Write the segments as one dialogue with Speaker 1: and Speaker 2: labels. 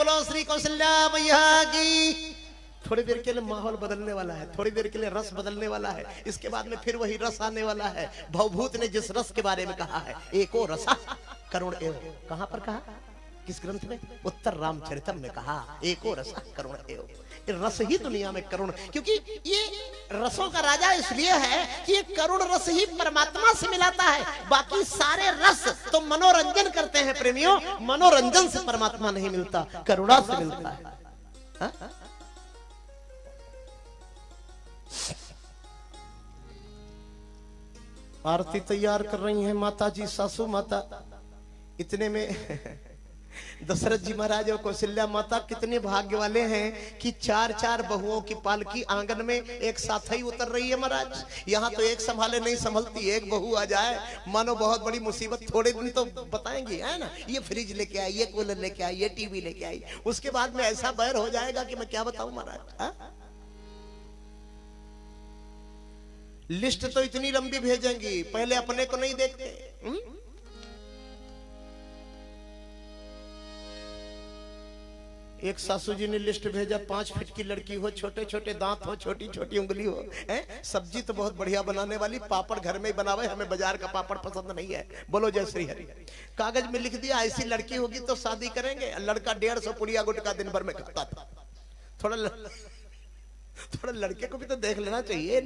Speaker 1: बोलो श्री कौशल्या मैया की। थोड़ी देर के लिए माहौल बदलने वाला है, थोड़ी देर के लिए रस बदलने वाला है, इसके बाद में फिर वही रस आने वाला है। भवभूत ने जिस रस के बारे में कहा है, एको रसा करुण एव, कहां पर कहा, किस ग्रंथ में, उत्तर रामचरितम में कहा, एको रसा करुण एव। रस ही दुनिया में करुण, क्योंकि ये रसों का राजा इसलिए है कि ये करुण रस ही परमात्मा से मिलाता है। बाकी सारे रस तो मनोरंजन करते हैं प्रेमियों, मनोरंजन से परमात्मा नहीं मिलता, करुणा से मिलता है। हा? आरती तैयार कर रही हैं माता जी, सासू माता। इतने में दशरथ जी महाराज और कौशल्या माता कितने भाग्य वाले हैं कि चार चार बहुओं की पालकी आंगन में एक साथ ही उतर रही है महाराज। यहाँ तो एक संभाले नहीं संभलती, एक बहू आ जाए मानो बहुत बड़ी मुसीबत। थोड़े दिन तो बताएंगे है ना, ये फ्रिज लेके आई, ये कूलर लेके आई, ये टीवी लेके आई, उसके बाद में ऐसा बैर हो जाएगा कि मैं क्या बताऊं महाराज। लिस्ट तो इतनी लंबी भेजेंगी, पहले अपने को नहीं देखते। एक सासू जी ने लिस्ट भेजा, 5 फीट की लड़की हो, छोटे छोटे दांत हो, छोटी छोटी उंगली हो, सब्जी तो बहुत बढ़िया बनाने वाली, पापड़ घर में ही बनावे, हमें बाजार का पापड़ पसंद नहीं है। बोलो जय श्री हरि। कागज में लिख दिया ऐसी लड़की होगी तो शादी करेंगे। लड़का 150 पुड़िया गुटका दिन भर में खाता था। थोड़ा लड़के को भी तो देख लेना चाहिए।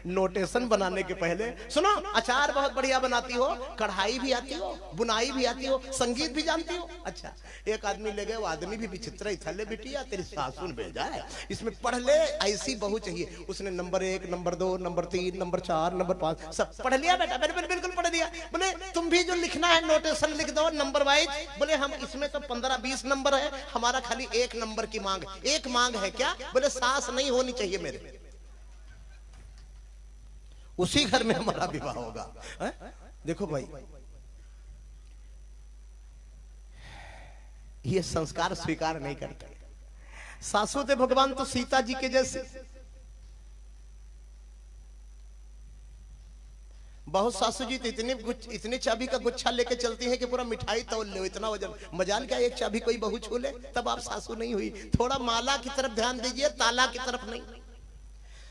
Speaker 1: नोटेशन बनाने के पहले सुनो, अचार बहुत बढ़िया बनाती हो, कढ़ाई भी आती हो, बुनाई भी आती हो, संगीत भी जानती हो। अच्छा, एक आदमी ले गए, वो आदमी भी विचित्र ही था। ले बिटिया तेरी सासू ने भेजा है, इसमें पढ़ ले, ऐसी बहू चाहिए। उसने number 1, number 2, number 3, number 4, number 5 सब पढ़ लिया बेटा, बिल्कुल पढ़ लिया। बोले तुम भी जो लिखना है नोटेशन लिख दो नंबर वाइज। बोले हम इसमें तो 15-20 नंबर है, हमारा खाली 1 नंबर की मांग। 1 मांग है क्या? बोले सास नहीं होनी चाहिए मेरे, उसी घर में हमारा विवाह होगा। देखो भाई, ये संस्कार स्वीकार नहीं करते। सासू थे भगवान तो सीता जी के जैसे। बहुत सासू जी तो इतनी चाबी का गुच्छा लेके चलती है कि पूरा मिठाई तौल ले, इतना वजन। मजाल क्या एक चाबी कोई बहू छू ले तब आप सासू नहीं हुई। थोड़ा माला की तरफ ध्यान दीजिए, ताला की तरफ नहीं।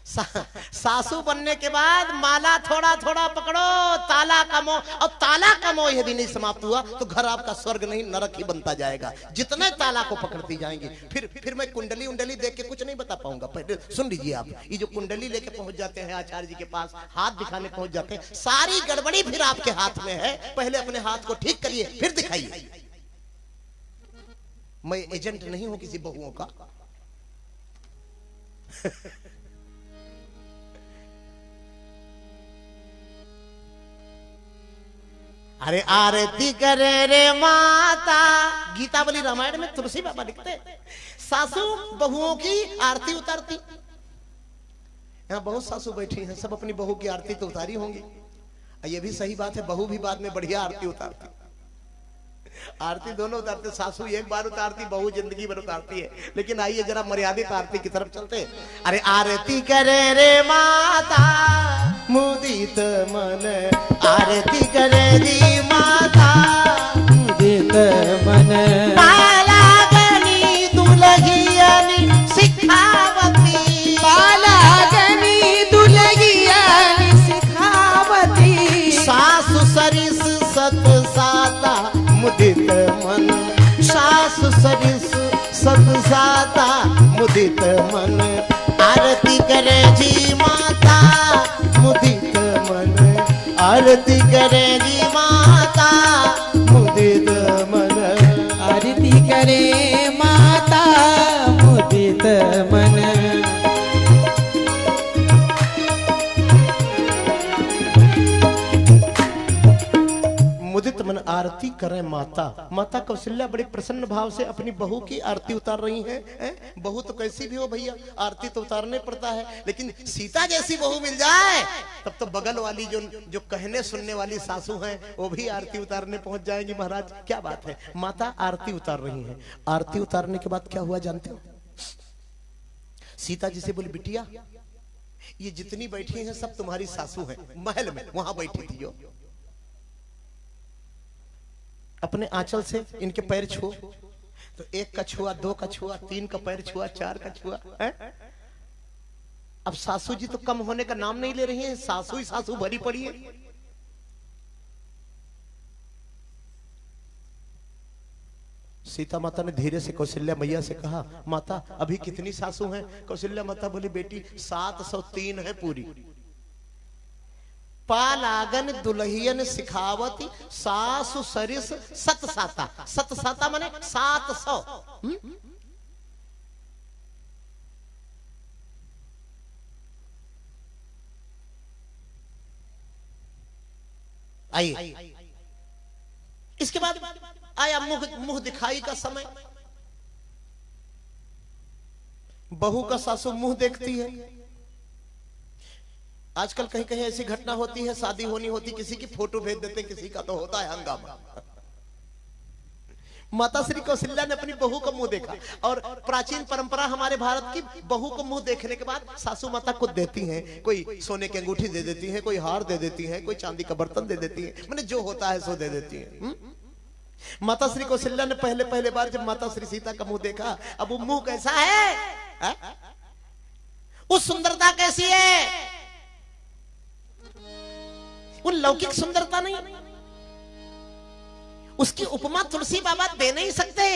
Speaker 1: सासू बनने के बाद माला थोड़ा थोड़ा पकड़ो, ताला का मोह। और ताला का मोह यदि नहीं समाप्त हुआ तो घर आपका स्वर्ग नहीं नरक ही बनता जाएगा, जितने ताला को पकड़ती जाएंगी। फिर मैं कुंडली उंडली देख के कुछ नहीं बता पाऊंगा। पहले सुन लीजिए आप, ये जो कुंडली लेके पहुंच जाते हैं आचार्य जी के पास, हाथ दिखाने पहुंच जाते हैं, सारी गड़बड़ी फिर आपके हाथ में है। पहले अपने हाथ को ठीक करिए, फिर दिखाइए। मैं एजेंट नहीं हूं किसी बहुओं का। अरे आरती करे रे माता, गीतावली रामायण में तुलसी बाबा लिखते हैं, सासू बहुओं की आरती उतारती। यहाँ बहुत सासू बैठी हैं, सब अपनी बहू की आरती तो उतारी होंगी। ये भी सही बात है, बहू भी बाद में बढ़िया आरती उतारती। आरती दोनों उतारते, सासू एक बार उतारती, बहू जिंदगी भर उतारती है। लेकिन आइए जरा मर्यादित आरती की तरफ चलते हैं। अरे आरती करे रे माता मुदित मन, आरती करे दी माता मुदित मन, बालागनी दुलगियनी सिखावती,
Speaker 2: बालागनी दुलगियनी सिखावती,
Speaker 1: सासु सरिस सत साता मुदित मन, सासु सरिस सत साता मुदित मन, आरती करे जी माता मुदित मन, आरती करे जी माता मुदित मन,
Speaker 2: आरती करे माता मुदित मन।
Speaker 1: मुदित मन आरती करे माता। माता कौशल्या बड़े प्रसन्न भाव से अपनी बहू की आरती उतार रही हैं। बहू तो कैसी भी हो भैया, आरती तो उतारने पड़ता है। लेकिन सीता जैसी बहू मिल जाए तब तो बगल वाली जो कहने सुनने वाली सासू हैं वो भी आरती उतारने पहुंच जाएंगी। महाराज क्या बात है, माता आरती उतार रही हैं। आरती उतारने के बाद क्या हुआ जानते हो? सीता जी से बोली बिटिया ये जितनी बैठी हैं सब तुम्हारी सासू हैं। महल में वहां बैठी थी जो, अपने आंचल से इनके पैर छू, तो एक का छुआ, दो का छुआ, तीन का पैर छुआ, चार का छुआ है? अब सासू जी तो कम होने का नाम नहीं ले रही हैं, सासू ही सासू भरी पड़ी है। सीता माता ने धीरे से कौशल्या मैया से कहा, माता अभी कितनी सासू हैं? कौशल्या माता बोली, बेटी 703 है पूरी। पालागन दुल्हियन सिखावती सासु सरिस सत साता। सत साता माने 700। आइए, इसके बाद आया मुंह दिखाई का समय। बहू का सासू मुंह देखती है। आजकल कहीं कहीं ऐसी घटना होती है, शादी होनी होती, किसी की फोटो भेज देते, किसी का तो होता है हंगामा। माता श्री कौशल्या ने अपनी बहू का मुंह देखा, और प्राचीन परंपरा हमारे भारत की, बहू को मुंह देखने के बाद सासू माता कुछ देती हैं। कोई सोने की अंगूठी दे देती है, कोई हार दे देती है, कोई चांदी का बर्तन दे देती है, मैंने जो होता है सो दे देती है। माता श्री कौशल्या ने पहले बार जब माता श्री सीता का मुंह देखा, अब वो मुंह कैसा है? वो सुंदरता कैसी है? वो लौकिक सुंदरता नहीं, उसकी उपमा तुलसी बाबा दे नहीं सकते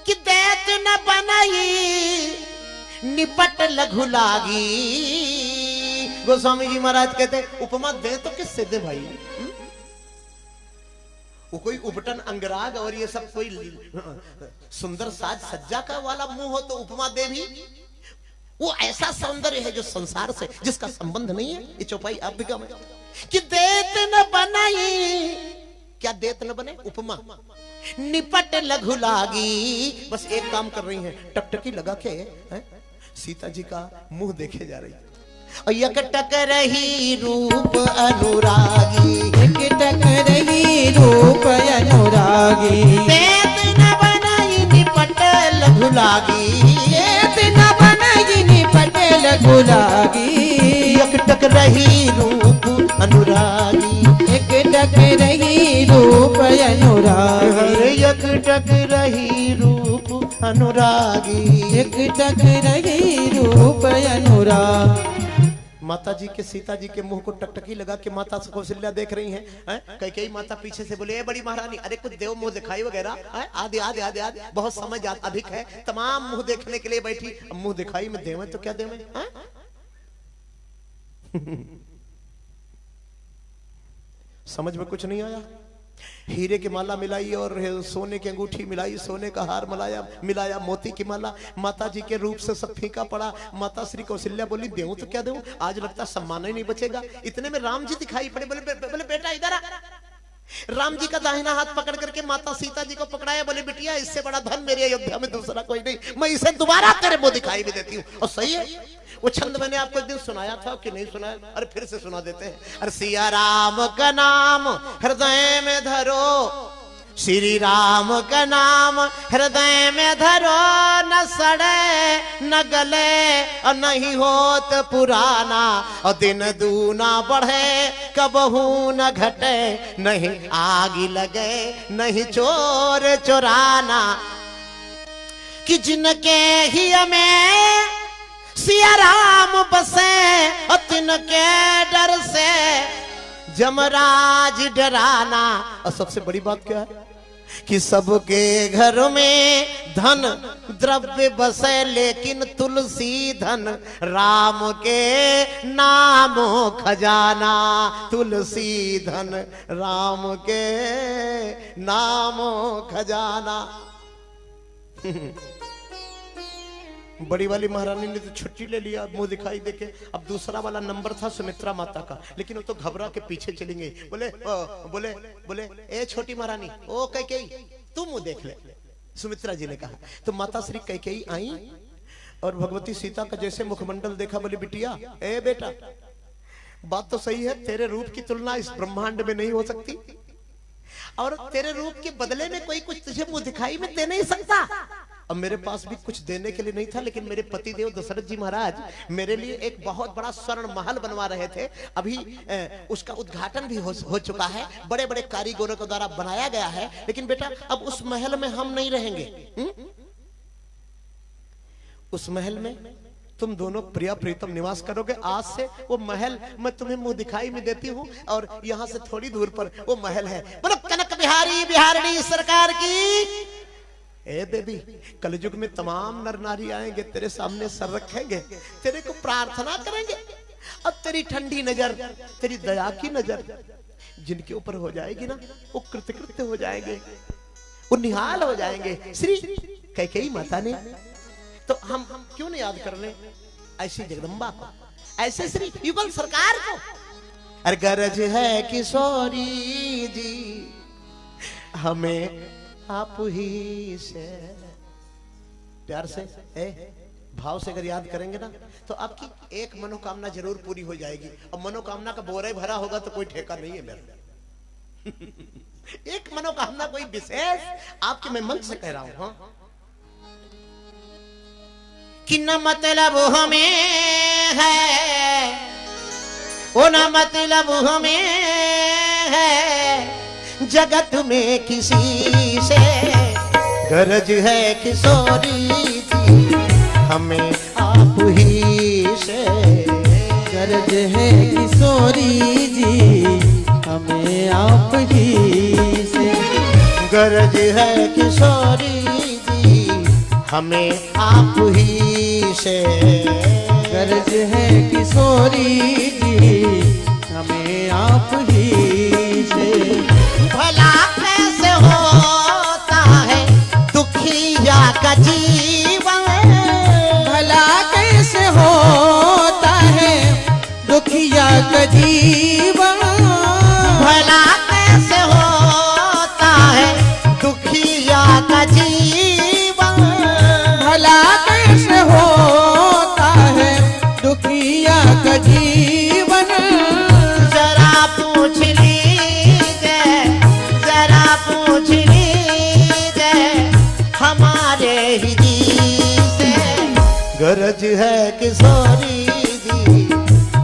Speaker 1: कि दैत न बनाई निपट लघु लागी। गोस्वामी जी महाराज कहते उपमा दे तो किससे दे भाई? वो कोई उपटन अंगराग और ये सब कोई सुंदर साज सज्जा का वाला मुंह हो तो उपमा दे भी? वो ऐसा सौंदर्य है जो संसार से जिसका संबंध नहीं है। ये चौपाई आप भी कम कि देत न बनाई, क्या देत न बने? उपमा। निपट लघु लागी, बस एक काम कर रही हैं, टकटकी लगा के सीता जी का मुंह देखे जा रही है। यकटक रही रूप अनुरागी,
Speaker 2: यकटक रही रूप अनुरागी।
Speaker 1: देत न बनाई निपट लघु लागी,
Speaker 2: देत न बनाई निपट लघु लागी।
Speaker 1: यकटक रही रूप अनुरागी,
Speaker 2: यकटक रही रूप अनुरागी।
Speaker 1: यकटक रही रूप अनुरागी,
Speaker 2: यकटक रही रूप अनुरागी।
Speaker 1: माता जी के, सीता जी के मुंह को टकटकी लगा के माता कौशल्या देख रही हैं। कई माता पीछे से बोले, ए बड़ी महारानी, अरे कुछ देव मुंह दिखाई वगैरह, आदि आदि आदि आदि, बहुत समय अधिक है, तमाम मुंह देखने के लिए बैठी। अब मुंह दिखाई में देवें तो क्या देवें? समझ में कुछ नहीं आया। हीरे की माला मिलाई और सोने की अंगूठी मिलाई, सोने का हार मिलाया, मोती की माला। माता जी के रूप से सब फीका पड़ा। माता श्री कौशल्या बोली, देऊं तो क्या देऊं, आज लगता सम्मान ही नहीं बचेगा। इतने में राम जी दिखाई पड़े। बोले बेटा इधर आ। राम जी का दाहिना हाथ पकड़ करके माता सीता जी को पकड़ाया। बोले बिटिया, इससे बड़ा धन मेरे अयोध्या में दूसरा कोई नहीं, मैं इसे दोबारा तेरे मुंह दिखाई भी देती हूँ। और सही है, वो छंद मैंने आपको एक दिन सुनाया था कि नहीं सुनाया? अरे फिर से सुना देते हैं। अरे सिया राम का नाम हृदय में धरो, श्री राम का नाम हृदय में धरो, न सड़े न गले और नहीं होत पुराना, और दिन दूना बढ़े कबहू न घटे, नहीं आग लगे नहीं चोर चुराना। कि जिनके ही में सिया राम बसे, और तिनके डर से जमराज डराना। और सबसे बड़ी बात क्या है कि सबके घर में धन द्रव्य बसे, लेकिन तुलसी धन राम के नामो खजाना। तुलसी धन राम के नामो खजाना। बड़ी वाली महारानी ने तो छुट्टी ले लिया, मुंह दिखाई देके। अब दूसरा वाला नंबर था सुमित्रा माता का, लेकिन वो तो घबरा के पीछे चली गई। बोले ए छोटी महारानी, ओ कैकेयी तू मुंह देख ले, सुमित्रा जी ने कहा। तो माता श्री कैकेयी आई और भगवती सीता का जैसे मुखमंडल देखा, बोली बिटिया, ए बेटा, बात तो सही है, तेरे रूप की तुलना इस ब्रह्मांड में नहीं हो सकती, और तेरे रूप के बदले में कोई कुछ तुझे मुंह दिखाई में दे नहीं सकता। अब मेरे पास भी कुछ देने के लिए नहीं था, लेकिन मेरे पतिदेव दशरथ जी महाराज मेरे लिए एक बहुत बड़ा स्वर्ण महल बनवा रहे थे। अभी उसका उद्घाटन भी हो चुका है, बड़े बड़े कारीगरों के द्वारा बनाया गया है। लेकिन बेटा अब उस महल में हम नहीं रहेंगे। उस महल में तुम दोनों प्रिया प्रीतम निवास करोगे। आज से वो महल मैं तुम्हें मुंह दिखाई में देती हूँ, और यहाँ से थोड़ी दूर पर वो महल है। बोलो कनक बिहारी बिहारिणी सरकार की। ए देवी, कलयुग में तमाम नर नारी आएंगे, तेरे सामने सर रखेंगे, तेरे को प्रार्थना करेंगे। अब तेरी ठंडी नजर, तेरी दया की नजर जिनके ऊपर हो जाएगी ना, वो कृतकृत्य हो जाएंगे, वो निहाल हो जाएंगे। श्री कैकेयी माता ने तो हम क्यों नहीं याद कर रहे ऐसी जगदम्बा को, ऐसे श्री युगल सरकार को। अरे गरज है किशोरी जी हमें आप ही से, प्यार से भाव से अगर याद करेंगे ना, तो आपकी एक मनोकामना जरूर पूरी हो जाएगी। और मनोकामना का बोरा भरा होगा तो कोई ठेका नहीं है मेरा। एक मनोकामना कोई विशेष आपके मैं मन से कह रहा हूं। हाँ? कि न मतलब हमें है, वो न मतलब हमें है जगत में किसी से। गरज है किशोरी जी हमें आप ही से।
Speaker 2: गरज है किशोरी जी हमें आप ही से।
Speaker 1: गरज है किशोरी जी हमें आप ही से।
Speaker 2: गरज है किशोरी जी हमें आप ही से।
Speaker 1: भला कैसे होता है दुखिया का जीवन।
Speaker 2: भला कैसे होता है दुखिया का जीवन।
Speaker 1: भला कैसे होता है दुखिया का जीवन।
Speaker 2: भला कैसे होता है दुखिया का जीवन।
Speaker 1: जरा पूछ लीजिए, जरा पूछ लीजिए हमारे ही जी से। गरज है किशोरी जी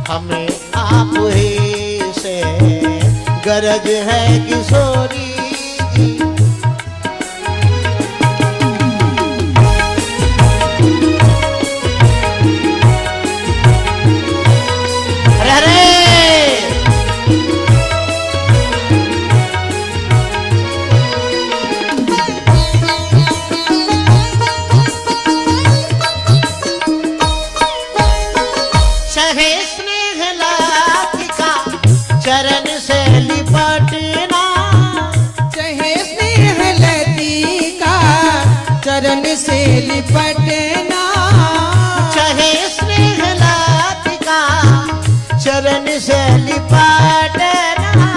Speaker 1: हमें आप ही से। गरज है किशोरी जी। अरे सहे स्नेह लातिका चरण से लिपटना।
Speaker 2: चाहे स्नेह लतिका चरण से लिपटना।
Speaker 1: चाहे स्नेह लातिका चरण से लिपटना।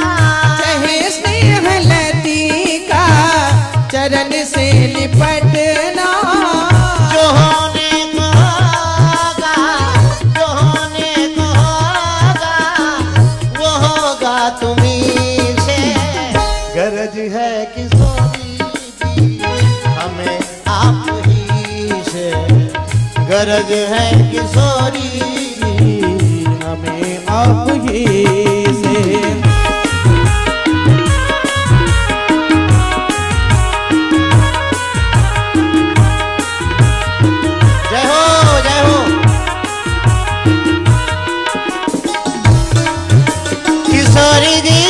Speaker 2: चाहे स्नेह लतिका चरण से लिपटना।
Speaker 1: जो होने को होगा, जो होने को होगा वो होगा तुम्हीं से। गरज है किशोरी जी हमें आप ही से। गरज है किशोरी जी
Speaker 2: हमें आप ही से।
Speaker 1: जय हो जय हो। किशोरी जी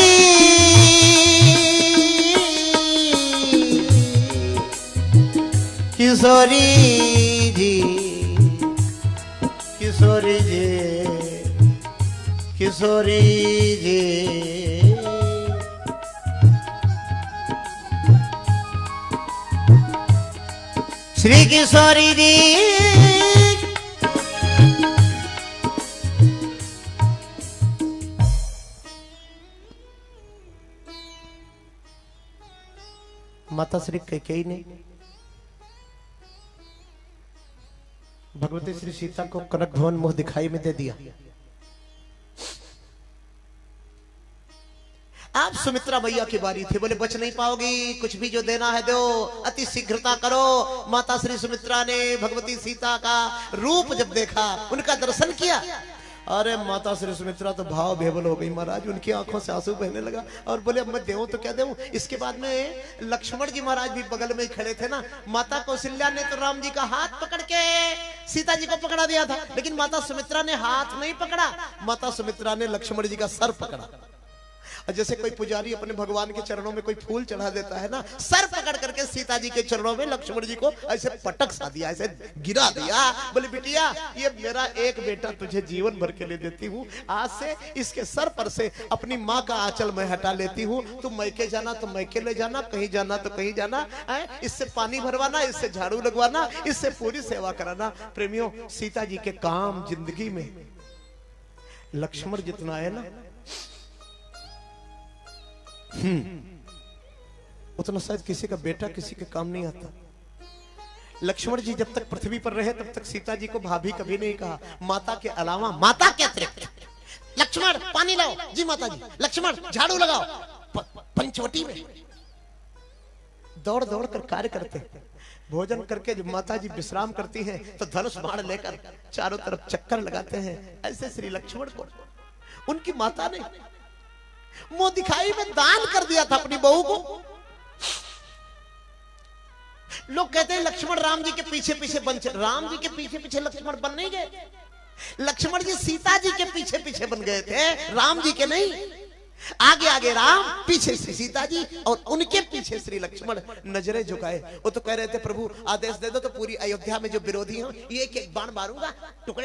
Speaker 1: किशोरी जी किशोरी जी किशोरी जी। श्री किशोरी जी माता श्री कैकेयी ने भगवती श्री सीता को कनक भवन मोह दिखाई में दे दिया। आप सुमित्रा मैया की बारी थी, बोले बच नहीं पाओगी, कुछ भी जो देना है दो, अति शीघ्रता करो। माता श्री सुमित्रा ने भगवती सीता का रूप जब देखा, उनका दर्शन किया, अरे माता श्री सुमित्रा तो भाव बेबल हो गई महाराज, उनकी आंखों से आंसू बहने लगा और बोले अब मैं देऊं तो क्या देऊं। इसके बाद में लक्ष्मण जी महाराज भी बगल में ही खड़े थे ना। माता कौशल्या ने तो राम जी का हाथ पकड़ के सीता जी को पकड़ा दिया था, लेकिन माता सुमित्रा ने हाथ नहीं पकड़ा, माता सुमित्रा ने लक्ष्मण जी का सर पकड़ा। जैसे कोई पुजारी अपने भगवान के चरणों में कोई फूल चढ़ा देता है ना, सर पकड़ करके सीता जी के चरणों में लक्ष्मण जी को ऐसे पटक सा दिया, ऐसे गिरा दिया। बोले बिटिया ये मेरा एक बेटा तुझे जीवन भर के लिए देती हूँ, आज से इसके सर पर से अपनी माँ का आंचल मैं हटा लेती हूँ। तुम मैके जाना तो मैके ले जाना, कहीं जाना तो कहीं जाना, इससे पानी भरवाना, इससे झाड़ू लगवाना, इससे पूरी सेवा कराना। प्रेमियों, सीता जी के काम जिंदगी में लक्ष्मण जितना है ना उतना शायद किसी का बेटा किसी के काम नहीं आता। लक्ष्मण जी जब तक पृथ्वी पर रहे तब तक सीता जी को भाभी कभी नहीं कहा, माता के अलावा, माता के अतिरिक्त। लक्ष्मण पानी लाओ, जी माता जी। लक्ष्मण झाड़ू लगाओ। पंचवटी में दौड़ दौड़ कर कार्य करते, भोजन करके जब माता जी विश्राम करती हैं तो धनुष बाण लेकर चारों तरफ चक्कर लगाते हैं। ऐसे श्री लक्ष्मण को उनकी माता ने मुंह दिखाई में दान कर दिया था अपनी बहू को। लोग कहते हैं लक्ष्मण राम जी के पीछे पीछे बन, राम जी के पीछे पीछे लक्ष्मण बन नहीं गए, लक्ष्मण जी सीता जी के पीछे पीछे बन गए थे, राम जी के नहीं। आगे आगे राम, पीछे श्री सीता जी और उनके पीछे श्री लक्ष्मण नजरें झुकाए। वो तो कह रहे थे प्रभु आदेश दे दो तो पूरी अयोध्या में जो विरोधी हो एक एक बाण मारूंगा, टुकड़े